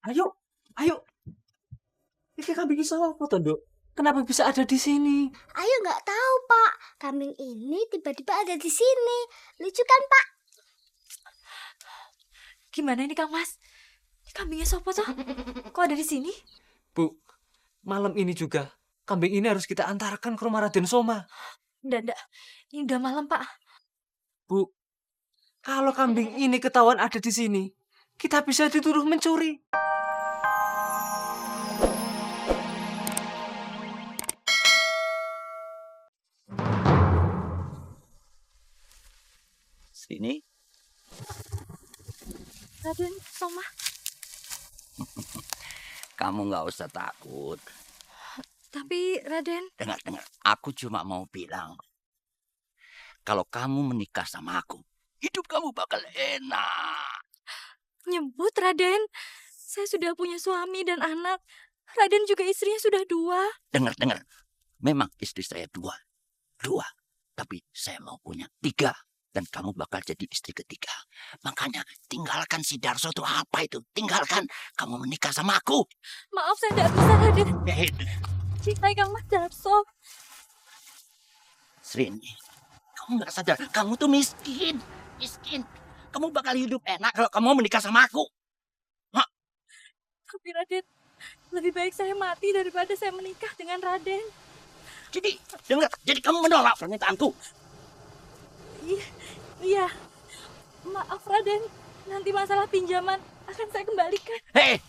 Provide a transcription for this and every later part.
Ayo, ayo. Ini kambing apa toh, Nduk? Kenapa bisa ada di sini? Ayo nggak tahu, Pak. Kambing ini tiba-tiba ada di sini. Lucu kan, Pak? Gimana ini Kang Mas? Kambingnya siapa toh? Kok ada di sini? Bu, malam ini juga kambing ini harus kita antarkan ke rumah Raden Soma. Nggak. Ini udah malam, Pak. Bu, kalau kambing ini ketahuan ada di sini, kita bisa dituduh mencuri. Sini. Raden Soma. Kamu nggak usah takut. Tapi Raden... Dengar. Aku cuma mau bilang. Kalau kamu menikah sama aku, hidup kamu bakal enak. Nyebut Raden. Saya sudah punya suami dan anak. Raden juga istrinya sudah 2. Dengar. Memang istri saya 2. Tapi saya mau punya 3. Dan kamu bakal jadi istri ketiga. Makanya tinggalkan si Darso itu apa itu? Tinggalkan. Kamu menikah sama aku. Maaf, saya tidak bisa, Raden. Cintai Kang Mas Darso. Srini, kamu nggak sadar. Kamu tuh miskin. Kamu bakal hidup enak kalau kamu menikah sama aku. Tapi Raden, lebih baik saya mati daripada saya menikah dengan Raden. Jadi, dengar. Jadi kamu menolak permintaanku. Iya. Maaf Raden, nanti masalah pinjaman akan saya kembalikan. Hei!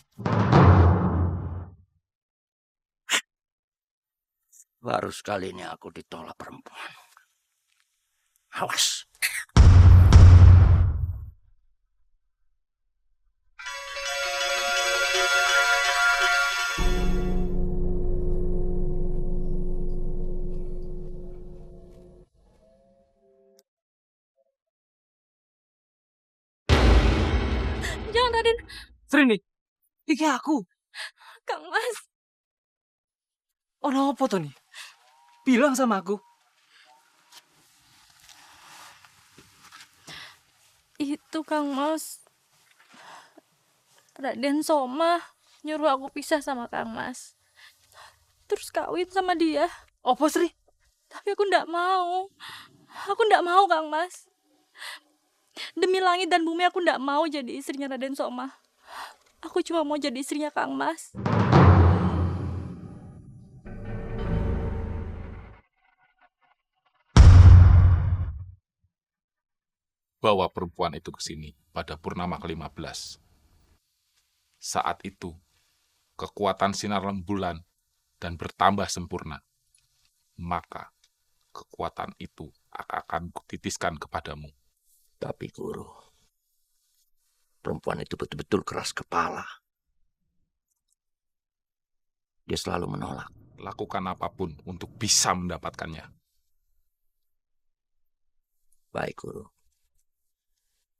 Baru sekali ini aku ditolak perempuan. Awas. Jangan Raden. Srini, iki aku. Kang Mas. Ono apa tuh nih? Bilang sama aku. Itu Kang Mas. Raden Soma nyuruh aku pisah sama Kang Mas. Terus kawin sama dia. Apa Sri? Tapi aku ndak mau. Aku ndak mau Kang Mas. Demi langit dan bumi aku ndak mau jadi istrinya Raden Soma. Aku cuma mau jadi istrinya Kang Mas. Bawa perempuan itu ke sini pada purnama ke-15. Saat itu, kekuatan sinar rembulan dan bertambah sempurna. Maka, kekuatan itu akan kutitiskan kepadamu. Tapi guru, perempuan itu betul-betul keras kepala. Dia selalu menolak. Lakukan apapun untuk bisa mendapatkannya. Baik, guru.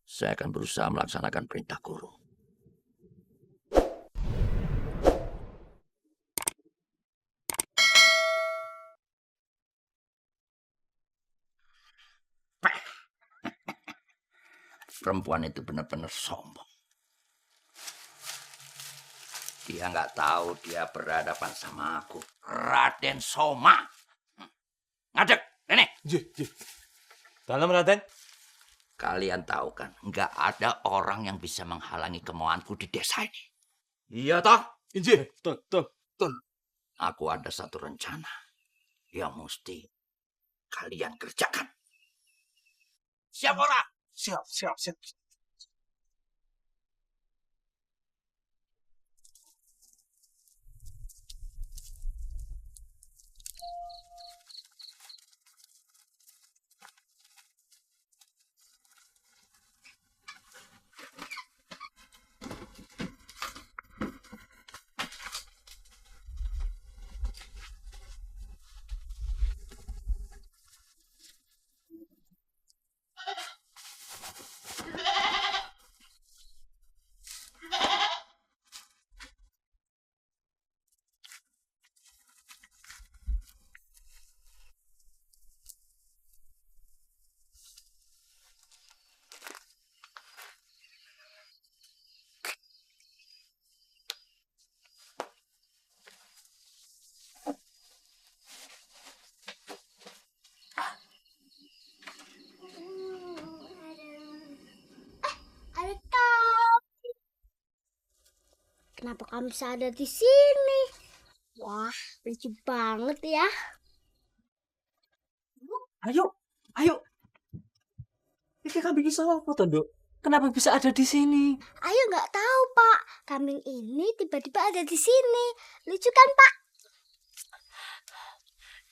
Saya akan berusaha melaksanakan perintah guru. Perempuan itu benar-benar sombong. Dia nggak tahu dia berhadapan sama aku, Raden Soma. Ngadek, nenek. Dalam Raden. Kalian tahu kan, nggak ada orang yang bisa menghalangi kemauanku di desa ini. Iya toh? Injih. Tuh. Aku ada satu rencana yang mesti kalian kerjakan. Siap ora? Siap. kenapa kamu bisa ada di sini? Wah, lucu banget ya. Ayo, ayo. Ini kambing iso apa toh, Nduk? Kenapa bisa ada di sini? Ayo nggak tahu, Pak. Kambing ini tiba-tiba ada di sini. Lucu kan, Pak?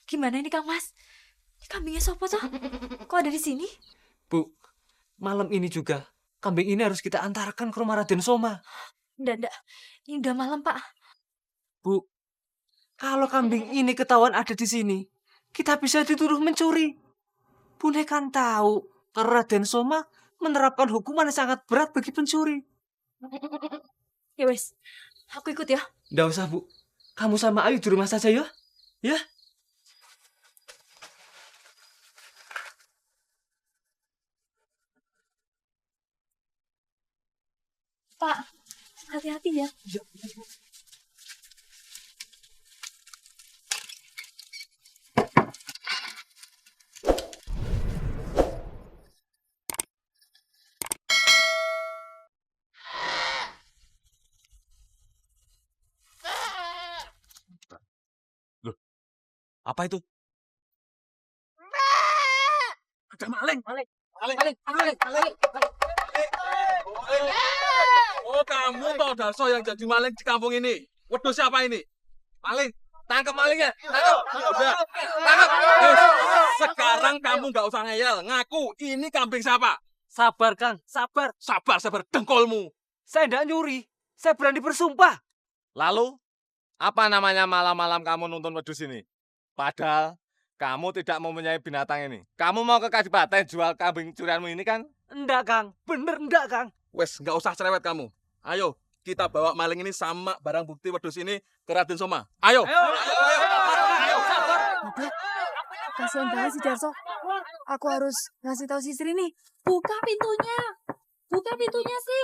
Gimana ini Kang Mas? Ini kambingnya siapa tuh? Kok ada di sini? Bu, malam ini juga kambing ini harus kita antarkan ke rumah Raden Soma. Nggak. Ini udah malam, Pak. Bu, kalau kambing ini ketahuan ada di sini, kita bisa dituduh mencuri. Bunda kan tahu kalau Raden Soma menerapkan hukuman yang sangat berat bagi pencuri. Ya wes, aku ikut ya. Nggak usah, Bu. Kamu sama Ayu di rumah saja ya. Ya. Pak, hati-hati ya. Apa itu? Ada maling. Oh, kamu toh Darso yang jadi maling di kampung ini. Waduh, siapa ini? Maling. Tangkap malingnya. Tangkap. Udah. Tangkap. Sekarang kamu nggak usah ngeyel. Ngaku ini kambing siapa? Sabar, Kang. Sabar. Sabar dengkolmu. Saya tidak nyuri. Saya berani bersumpah. Lalu, apa namanya malam-malam kamu nuntun wedus ini? Padahal kamu tidak mempunyai binatang ini. Kamu mau ke Kadipaten jual kambing curianmu ini kan? Enggak, Kang. Bener enggak, Kang. Wes, nggak usah cerewet kamu. Ayo, kita bawa maling ini sama barang bukti wedus ini ke Raden Soma. Ayo. Kasihan banget si Darso. Aku harus ngasih tahu si Sri nih. Buka pintunya. Buka pintunya sih.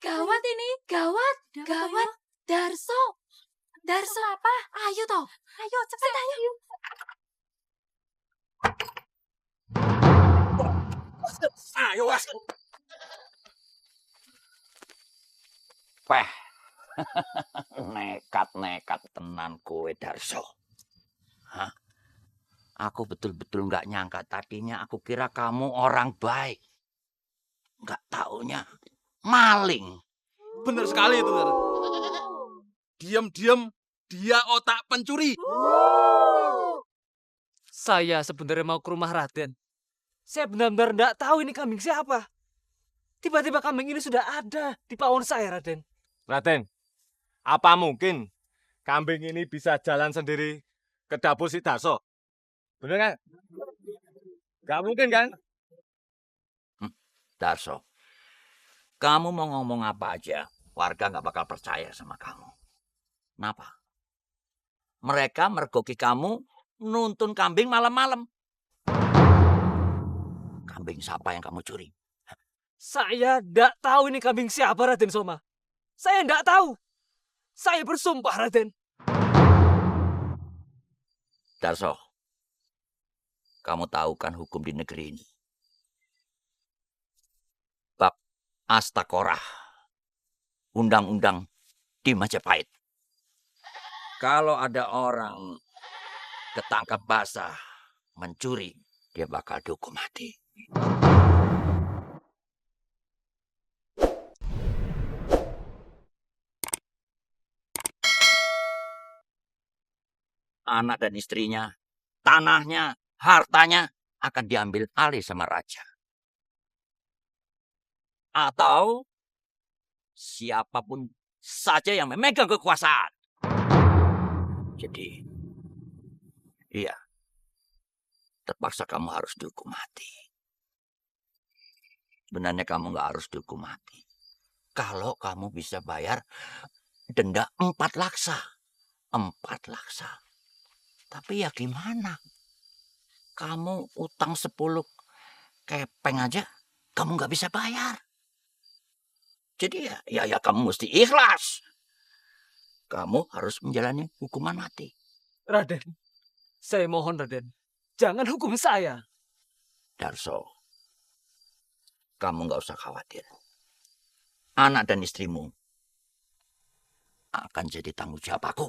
Gawat ini, gawat. Darso apa? Ayo toh. Ayo cepet ayo. Ayo, Wes. Peh, nekat tenan kowe Darso. Hah? Aku betul-betul nggak nyangka tadinya. Aku kira kamu orang baik. Nggak taunya maling. Benar sekali itu, Nar. Diam-diam dia otak pencuri. Saya sebenarnya mau ke rumah Raden. Saya benar-benar tidak tahu ini kambing siapa. Tiba-tiba kambing ini sudah ada di pawon saya, Raden. Raden, apa mungkin kambing ini bisa jalan sendiri ke dapur si Darso? Bener kan? Gak mungkin kan? Darso, kamu mau ngomong apa aja, warga nggak bakal percaya sama kamu. Kenapa? Mereka mergoki kamu nuntun kambing malam-malam. Kambing siapa yang kamu curi? Saya tidak tahu ini kambing siapa, Raden Soma. Saya tidak tahu. Saya bersumpah, Raden. Darso, kamu tahu kan hukum di negeri ini? Bab Astakorah, undang-undang di Majapahit. Kalau ada orang ketangkap basah mencuri, dia bakal dihukum mati. Anak dan istrinya, tanahnya, hartanya akan diambil alih sama raja. Atau siapapun saja yang memegang kekuasaan. Jadi, iya, terpaksa kamu harus dihukum mati. Sebenarnya kamu nggak harus dihukum mati. Kalau kamu bisa bayar denda 4 laksa. 4 laksa. Tapi ya gimana? Kamu utang 10 kepeng aja, kamu nggak bisa bayar. Jadi ya kamu mesti ikhlas. Kamu harus menjalani hukuman mati. Raden, saya mohon Raden, jangan hukum saya. Darso, kamu nggak usah khawatir. anak dan istrimu akan jadi tanggung jawab aku.